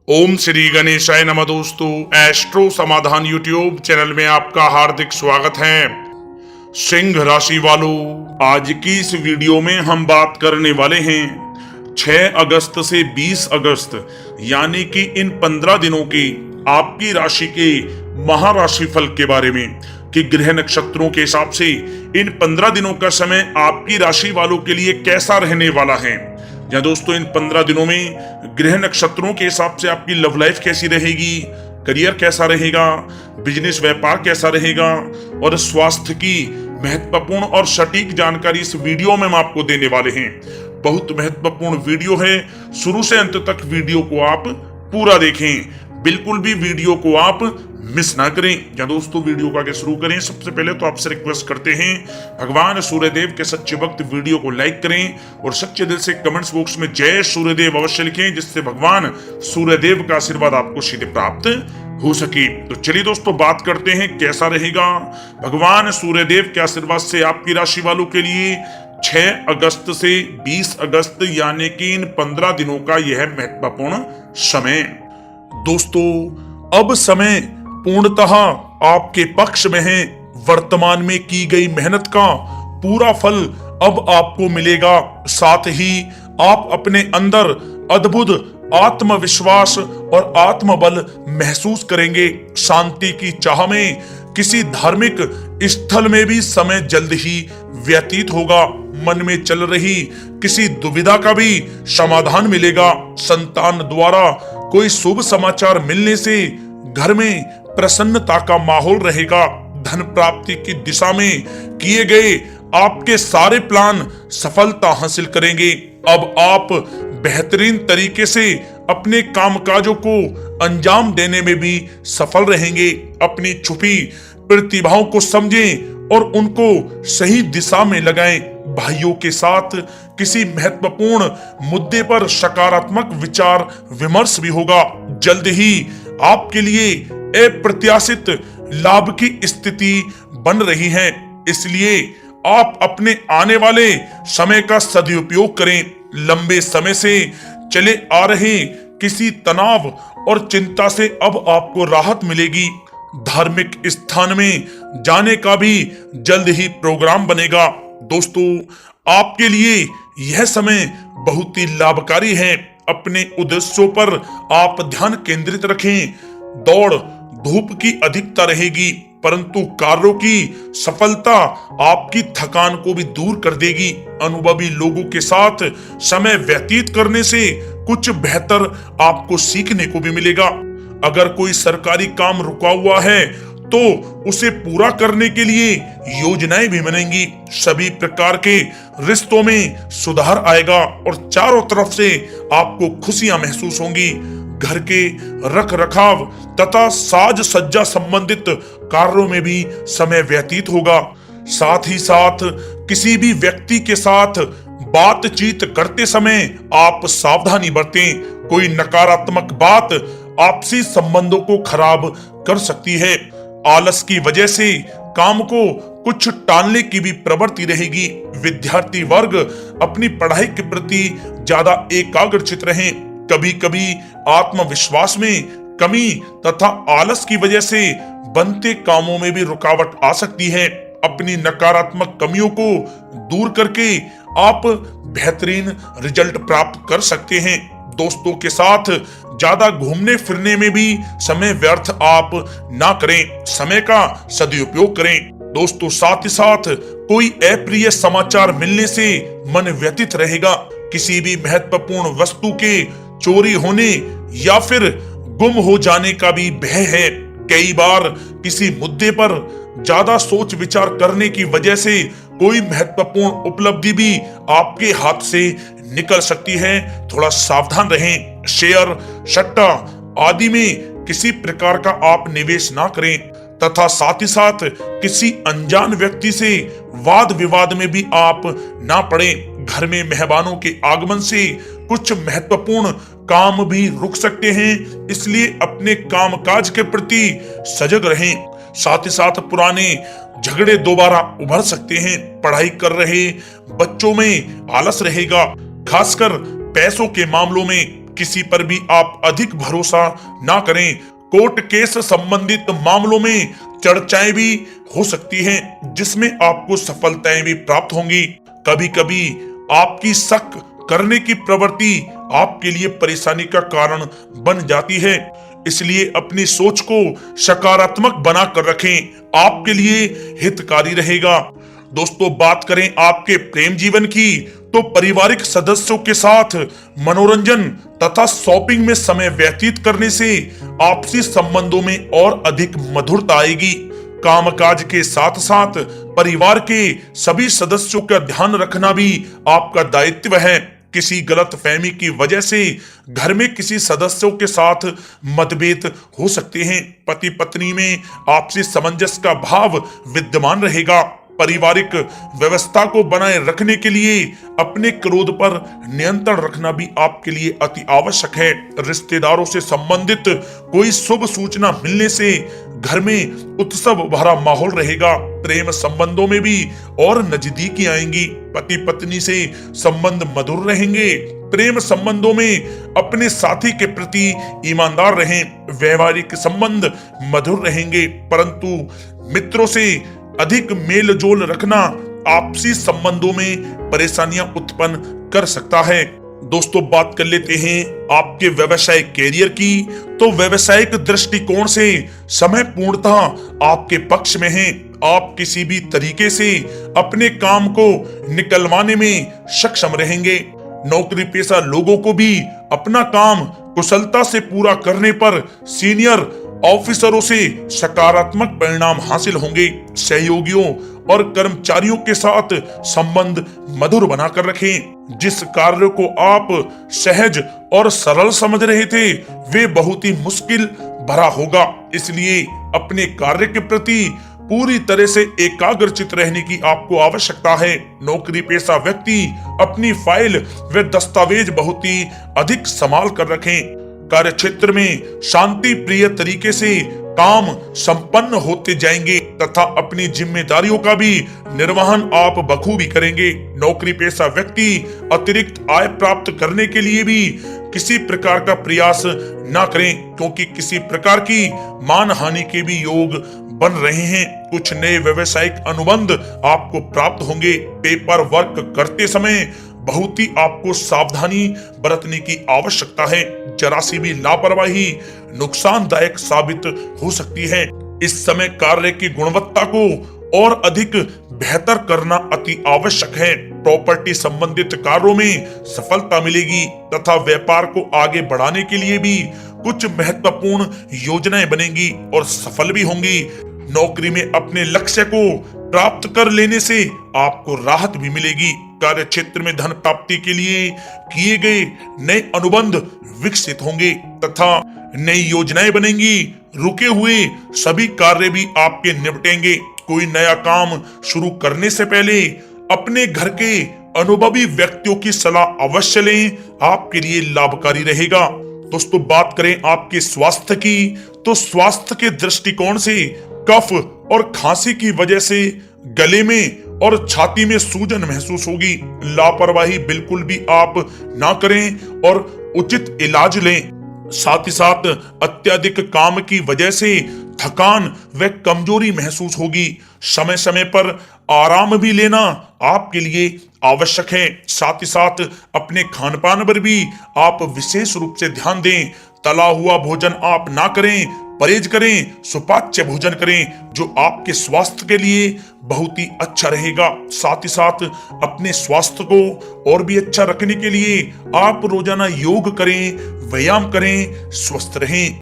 ओम श्री गणेशाय नमः। दोस्तों, एस्ट्रो समाधान यूट्यूब चैनल में आपका हार्दिक स्वागत है। सिंह राशि वालों, आज की इस वीडियो में हम बात करने वाले हैं 6 अगस्त से 20 अगस्त यानी कि इन 15 दिनों की आपकी राशि के महाराशि फल के बारे में कि ग्रह नक्षत्रों के हिसाब से इन 15 दिनों का समय आपकी राशि वालों के लिए कैसा रहने वाला है। या दोस्तों, इन 15 दिनों में ग्रह नक्षत्रों के हिसाब से आपकी लव लाइफ कैसी रहेगी, करियर कैसा रहेगा, बिजनेस व्यापार कैसा रहेगा और स्वास्थ्य की महत्वपूर्ण और सटीक जानकारी इस वीडियो में हम आपको देने वाले हैं। बहुत महत्वपूर्ण वीडियो है, शुरू से अंत तक वीडियो को आप पूरा देखें, बिल्कुल भी वीडियो को आप मिस ना करें। या दोस्तों, वीडियो को आगे शुरू करें सबसे पहले तो आपसे रिक्वेस्ट करते हैं, भगवान सूर्यदेव के सच्चे भक्त वीडियो को लाइक करें और सच्चे दिल से कमेंट्स बॉक्स में जय सूर्यदेव अवश्य लिखें, जिससे भगवान सूर्यदेव का आशीर्वाद आपको सीधे प्राप्त हो सके। तो चलिए दोस्तों, बात करते हैं कैसा रहेगा भगवान सूर्यदेव के आशीर्वाद से आपकी राशि वालों के लिए 6 अगस्त से 20 अगस्त यानी कि इन 15 दिनों का यह महत्वपूर्ण समय। दोस्तों, अब समय पूर्णतः आपके पक्ष में है। वर्तमान में की गई मेहनत का पूरा फल अब आपको मिलेगा। साथ ही आप अपने अंदर अद्भुत आत्मविश्वास और आत्मबल महसूस करेंगे। शांति की चाह में किसी धार्मिक स्थल में भी समय जल्द ही व्यतीत होगा। मन में चल रही किसी दुविधा का भी समाधान मिलेगा। संतान द्वारा कोई शुभ समाचार मिलने से घर में प्रसन्नता का माहौल रहेगा। धन प्राप्ति की दिशा में किए गए आपके सारे प्लान सफलता हासिल करेंगे। अब आप बेहतरीन तरीके से अपने कामकाजों को अंजाम देने में भी सफल रहेंगे। अपनी छुपी प्रतिभाओं को समझें और उनको सही दिशा में लगाएं। भाइयों के साथ किसी महत्वपूर्ण मुद्दे पर सकारात्मक विचार विमर्श भी होगा। जल्द ही आपके लिए अप्रत्याशित लाभ की स्थिति बन रही है, इसलिए आप अपने आने वाले समय का सदुपयोग करें। लंबे समय से चले आ रहे किसी तनाव और चिंता से अब आपको राहत मिलेगी। धार्मिक स्थान में जाने का भी जल्द ही प्रोग्राम बनेगा। दोस्तों, आपके लिए यह समय बहुत ही लाभकारी है। अपने उद्देश्यों पर आप ध्यान केंद्रित रखें। दौड़ धूप की अधिकता रहेगी, परंतु कार्यों की सफलता आपकी थकान को भी दूर कर देगी। अनुभवी लोगों के साथ समय व्यतीत करने से कुछ बेहतर आपको सीखने को भी मिलेगा। अगर कोई सरकारी काम रुका हुआ है तो उसे पूरा करने के लिए योजनाएं भी बनेंगी। सभी प्रकार के रिश्तों में सुधार आएगा और चारों तरफ से आपको खुशियां महसूस होंगी। घर के रख रखाव तथा साज सज्जा संबंधित कार्यों में भी समय व्यतीत होगा। साथ ही साथ किसी भी व्यक्ति के साथ बातचीत करते समय आप सावधानी बरतें। कोई नकारात्मक बात आपसी संबंधों को खराब कर सकती है। आलस की वजह से काम को कुछ टालने की भी प्रवृत्ति रहेगी। विद्यार्थी वर्ग अपनी पढ़ाई के प्रति ज्यादा एकाग्रचित रहें। कभी कभी आत्मविश्वास में कमी तथा आलस की वजह से बनते कामों में भी रुकावट आ सकती है। अपनी नकारात्मक कमियों को दूर करके आप बेहतरीन रिजल्ट प्राप्त कर सकते हैं। दोस्तों के साथ ज्यादा घूमने फिरने में भी समय व्यर्थ आप ना करें, समय का सदुपयोग करें। दोस्तों, साथ ही साथ कोई अप्रिय समाचार मिलने से मन व्यतीत रहेगा। किसी भी महत्वपूर्ण वस्तु के चोरी होने या फिर गुम हो जाने का भी भय है। कई बार किसी मुद्दे पर ज्यादा सोच विचार करने की वजह से कोई महत्वपूर्ण उपलब्धि भी आपके हाथ से निकल सकती है। थोड़ा सावधान रहें। शेयर सट्टा आदि में किसी प्रकार का आप निवेश ना करें तथा साथ ही साथ किसी अनजान व्यक्ति से वाद विवाद में भी आप ना पड़ें। घर में मेहमानों के आगमन से कुछ महत्वपूर्ण काम भी रुक सकते हैं, इसलिए अपने कामकाज के प्रति सजग रहें। साथ ही साथ पुराने झगड़े दोबारा उभर सकते हैं। पढ़ाई कर रहे बच्चों में आलस रहेगा। खासकर पैसों के मामलों में किसी पर भी आप अधिक भरोसा ना करें। कोर्ट केस संबंधित मामलों में चर्चाएं भी हो सकती हैं, जिसमें आपको सफलताएं भी प्राप्त होंगी। कभी कभी आपकी शक करने की प्रवृत्ति आपके लिए परेशानी का कारण बन जाती है, इसलिए अपनी सोच को सकारात्मक बनाकर रखें, आपके लिए हितकारी रहेगा। दोस्तों, बात करें आपके प्रेम जीवन की, तो पारिवारिक सदस्यों के साथ मनोरंजन तथा शॉपिंग में समय व्यतीत करने से आपसी संबंधों में और अधिक मधुरता आएगी। कामकाज के साथ साथ परिवार के सभी सदस्यों का ध्यान रखना भी आपका दायित्व है। किसी गलतफहमी की वजह से घर में किसी सदस्यों के साथ मतभेद हो सकते हैं। पति पत्नी में आपसी सामंजस्य का भाव विद्यमान रहेगा। पारिवारिक व्यवस्था को बनाए रखने के लिए अपने क्रोध पर नियंत्रण रखना भी आपके लिए अति आवश्यक है। रिश्तेदारों से संबंधित कोई शुभ सूचना मिलने से घर में उत्सव भरा माहौल रहेगा। प्रेम संबंधों में भी और नजदीकी आएंगी। पति पत्नी से संबंध मधुर रहेंगे। प्रेम संबंधों में अपने साथी के प्रति ईमानदार रहें। वैवाहिक संबंध मधुर रहेंगे, परंतु मित्रों से अधिक मेल जोल रखना आपसी संबंधों में परेशानियां उत्पन्न कर सकता है। दोस्तों, बात कर लेते हैं आपके व्यवसायिक कैरियर की। तो व्यवसायिक दृष्टिकोण से समय पूर्णतः आपके पक्ष में है। आप किसी भी तरीके से अपने काम को निकलवाने में सक्षम रहेंगे। नौकरी पेशा लोगों को भी अपना काम कुशलता से पूरा करने पर सीनियर ऑफिसरों से सकारात्मक परिणाम हासिल होंगे। सहयोगियों और कर्मचारियों के साथ संबंध मधुर बनाकर रखें। जिस कार्य को आप सहज और सरल समझ रहे थे, वे बहुत ही मुश्किल भरा होगा। इसलिए अपने कार्य के प्रति पूरी तरह से एकाग्रचित रहने की आपको आवश्यकता है। नौकरी पेशा व्यक्ति अपनी फाइल व दस्तावेज बहुत ही अधिक संभाल कर रखें। कार्य क्षेत्र में शांति प्रिय तरीके से काम संपन्न होते जाएंगे तथा अपनी जिम्मेदारियों का भी निर्वहन आप बखूबी करेंगे। नौकरी पेशा व्यक्ति अतिरिक्त आय प्राप्त करने के लिए भी किसी प्रकार का प्रयास न करें, क्योंकि किसी प्रकार की मान हानि के भी योग बन रहे हैं। कुछ नए व्यवसायिक अनुबंध आपको प्राप्त होंगे। पेपर वर्क करते समय बहुत ही आपको सावधानी बरतने की आवश्यकता है। जरा सी भी लापरवाही नुकसानदायक साबित हो सकती है। इस समय कार्य की गुणवत्ता को और अधिक बेहतर करना अति आवश्यक है। प्रॉपर्टी संबंधित कार्यों में सफलता मिलेगी तथा व्यापार को आगे बढ़ाने के लिए भी कुछ महत्वपूर्ण योजनाएं बनेंगी और सफल भी होंगी। नौकरी में अपने लक्ष्य को प्राप्त कर लेने से आपको राहत भी मिलेगी। कार्य क्षेत्र में धन प्राप्ति के लिए किए गए नए अनुबंध विकसित होंगे तथा नई योजनाएं बनेंगी। रुके हुए सभी कार्य भी आपके निपटेंगे। कोई नया काम शुरू करने से पहले अपने घर के अनुभवी व्यक्तियों की सलाह अवश्य लें, आपके लिए लाभकारी रहेगा। दोस्तों, बात करें आपके स्वास्थ्य की, तो स्वास्थ्य के दृष्टिकोण से कफ और खांसी की वजह से गले में और छाती में सूजन महसूस होगी। लापरवाही बिल्कुल भी आप ना करें और उचित इलाज लें। साथ ही साथ अत्यधिक काम की वजह से थकान व कमजोरी महसूस होगी। समय समय पर आराम भी लेना आपके लिए आवश्यक है। साथ ही साथ अपने खान पान पर भी आप विशेष रूप से ध्यान दें। तला हुआ भोजन आप ना करें, परहेज करें, सुपाच्य भोजन करें, जो आपके स्वास्थ्य के लिए बहुत ही अच्छा रहेगा। साथ ही साथ अपने स्वास्थ्य को और भी अच्छा रखने के लिए आप रोजाना योग करें, व्यायाम करें, स्वस्थ रहें।